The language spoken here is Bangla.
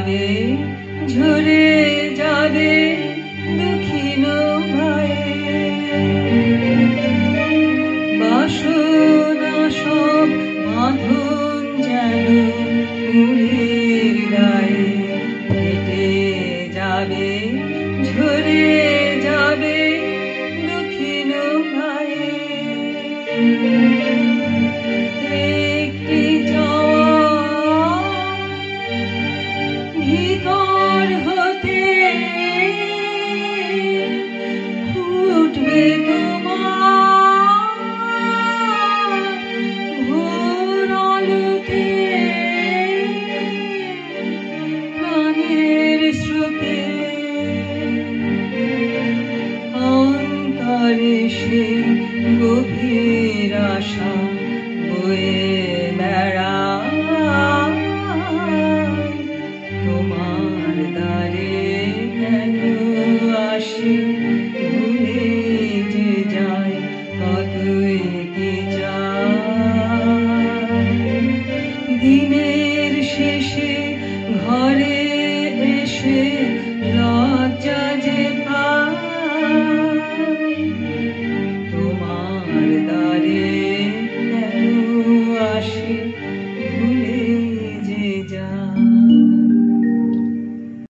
যাবে ঝরে যাবে দক্ষিণ ভায়ে বাসনা সব বাঁধন যেন মুড়ের গায়ে হেঁটে যাবে ঝরে যাবে দক্ষিণ ভায়ে একটি চাওয়া ভিতর হতে ফুটবে তোমার ভোর আলোতে প্রাণের স্রোতে অন্তরে সে গভীর আশা বয়ে বেড়ায় তোমার দ্বারে কেন আসে ভুলে যে যায় কতই কি চায় দিনের শেষে ঘরে এসে লজ্জা যে পায় তোমার